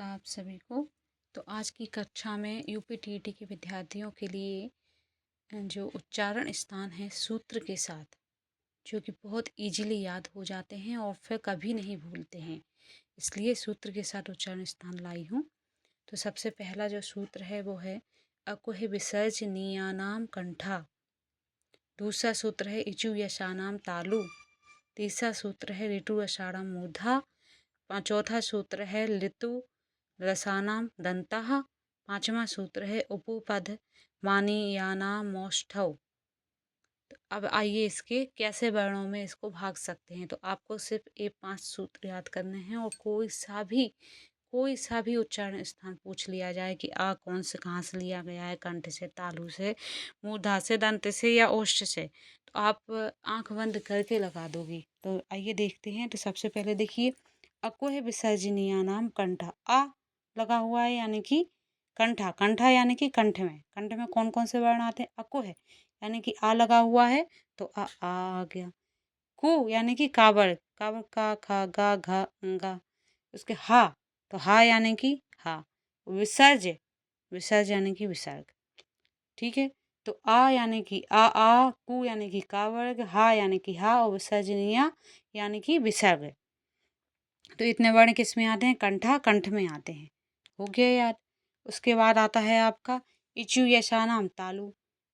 नमस्कार आप सभी को। तो आज की कक्षा में यूपीटीटी के विद्यार्थियों के लिए जो उच्चारण स्थान है सूत्र के साथ, जो कि बहुत इजीली याद हो जाते हैं और फिर कभी नहीं भूलते हैं, इसलिए सूत्र के साथ उच्चारण स्थान लाई हूँ। तो सबसे पहला जो सूत्र है वो है अकुह विसर्जनीयानाम कंठा। दूसरा सूत्र है इचु यशानाम तालु। तीसरा सूत्र है ऋतु अषाढ़म मूर्धा। चौथा सूत्र है लितु रसानाम दंतः। पांचवा सूत्र है उपपद मानीयानामौष्ठौ। तो अब आइए इसके कैसे वर्णों में इसको भाग सकते हैं। तो आपको सिर्फ ये 5 सूत्र याद करने हैं और कोई सा भी उच्चारण स्थान पूछ लिया जाए कि आ कौन से कहाँ से लिया गया है, कंठ से, तालु से, मूर्धा से, दंत से या ओष्ठ से, तो आप आंख बंद करके लगा दोगी। तो आइए देखते हैं। तो सबसे पहले देखिए अकुह विसर्जनीयानाम कंठा। आ लगा हुआ है यानी कि कंठा। कंठा यानी कि कंठ में कौन कौन से वर्ण आते हैं? अकुह यानी कि आ लगा हुआ है तो आ गया। कु यानी कि कावड़। कावड़ का खा गा घा गा। उसके हा तो हा यानी कि हा। विसर्ज विसर्ज यानी कि विसर्ग। ठीक है। तो आ यानी कि आ कु यानी कि कावर्ग, हा यानी कि हा और विसर्जनीय यानी कि विसर्ग। तो इतने वर्ण किस में आते हैं? कंठा, कंठ में आते हैं। हो गया याद। उसके बाद आता है आपका इचु यशानाम तालु।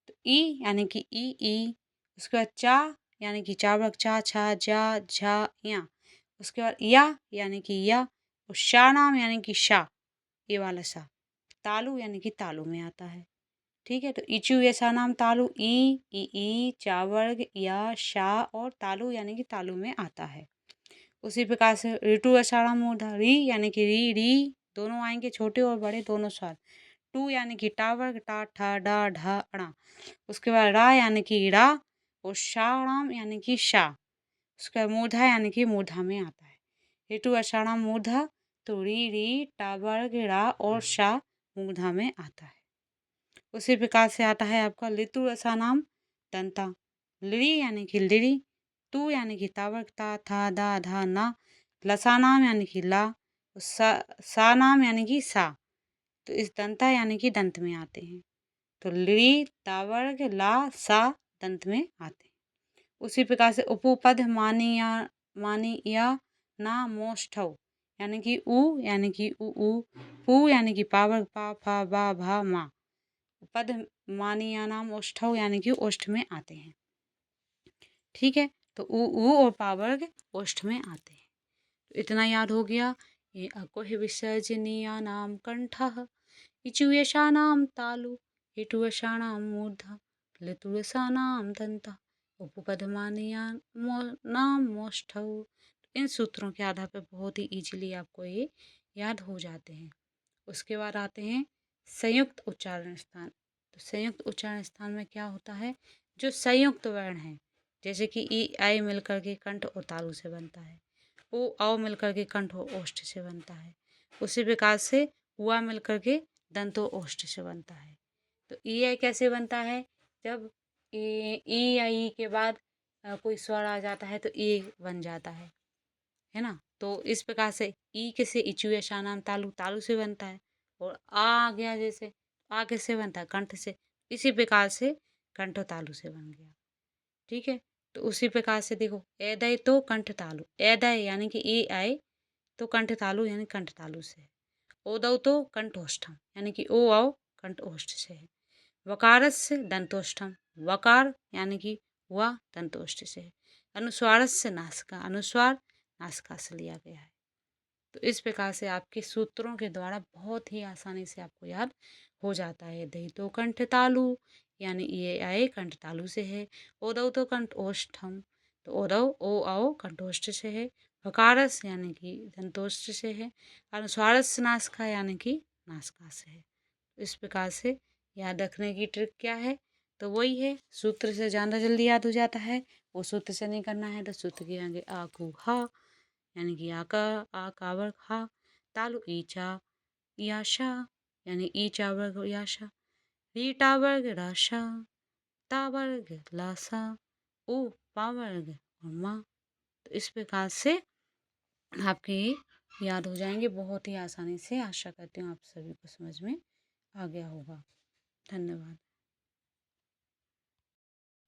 तो ई यानी कि ई। उसके बाद चा यानी कि चावक चा छा जा झा या। उसके बाद या यानी कि या और शा नाम यानी कि शा, ये वाला सा। तालु यानी कि तालु में आता है। ठीक है। तो इचु यशा नाम तालु ई चावर्ग या शा और तालु यानी कि तालु में आता है। उसी प्रकार से ऋतु अषाढ़ मूर्धा री यानी कि री दोनों आएंगे, छोटे और बड़े दोनों साथ। टू यानी कि टावर्ग टा ठा डा ढा अड़ा। उसके बाद रा यानी कि रा और शाणाम यानी कि शा। उसके बाद मूर्धा यानी कि मूर्धा में आता है। ऋतु अषाढ़ मूर्धा तो री टावर्ग रा और शा मूर्धा में आता है। उसी प्रकार से आता है आपका लितु रसानाम दंता। लिरी यानी कि लिरी। तू यानी कि तावर्ग ता था दा धा ना। लसानाम यानी कि ला। सा नाम यानी कि सा। तो इस दंता यानी कि दंत में आते हैं। तो लिरी तावर्ग ला सा दंत में आते हैं। उसी प्रकार से उपपद मानिया ना मोष्ठौ यानी कि उ यानी कि उ पू यानी कि पावर्ग पा फा बा भा मा। पद मानियानाम ओष्ठौ यानी कि ओष्ठ में आते हैं। ठीक है। तो उ और पावर्ग ओष्ठ में आते हैं। तो इतना याद हो गया। ये अकुह विसर्जनीयानाम कंठः इचु यशानाम तालु इटु यशानाम मूर्धा लितु यशानाम दंता उपपदमानियानाम मोष्ठौ। इन सूत्रों के आधार पर बहुत ही इजीली आपको ये याद हो जाते हैं। उसके बाद आते हैं संयुक्त उच्चारण स्थान। तो संयुक्त उच्चारण स्थान में क्या होता है? जो संयुक्त वर्ण है, जैसे कि ई आई मिलकर के कंठ और तालु से बनता है। ओ औ मिलकर के कंठ और ओष्ठ से बनता है। उसी प्रकार से हुआ मिलकर के दंत और ओष्ठ से बनता है। तो ई आई कैसे बनता है? जब ई या ई के बाद कोई स्वर आ जाता है तो ई बन जाता है ना। तो इस प्रकार से ई कैसे इचु या शानाम तालु तालु से बनता है। और आ गया जैसे, आ कैसे बनता है? कंठ से। इसी प्रकार से कंठ तालु से बन गया। ठीक है। तो उसी प्रकार से देखो एदय तो कंठ तालु, एदय यानी कि ए आए तो कंठ तालु यानी कंठ तालु से है। ओदौ तो कंठोष्ठम यानी कि ओ आओ कंठोष्ठ से है। वकारस्य दंतोष्ठम, वकार यानी कि हुआ दंतोष्ठ से है। अनुस्वारस्य नासिका, अनुस्वार नासिका से लिया गया है। तो इस प्रकार से आपके सूत्रों के द्वारा बहुत ही आसानी से आपको याद हो जाता है। दही तो कंठ तालु यानी ये आए कंठ तालु से है। ओदौ तो कंठ ओष्ठम तो ओदौ ओ आओ कंठोष्ठ से है। वकारस यानी कि दंतोष्ठ से है। अनुस्वारस नासिका यानी कि नासिका से है। तो इस प्रकार से याद रखने की ट्रिक क्या है? तो वही है, सूत्र से ज़्यादा जल्दी याद हो जाता है। वो सूत्र से नहीं करना है तो सूत्र के आगे आ कु हा यानी कि आ कावर खा। तालु ईचा याशा यानी ईचा वर्ग याशा। रीटा वर्ग राशा। ता वर्ग लासा। उ पा वर्ग और माँ। तो इस प्रकार से आपके याद हो जाएंगे बहुत ही आसानी से। आशा करती हूँ आप सभी को समझ में आ गया होगा। धन्यवाद।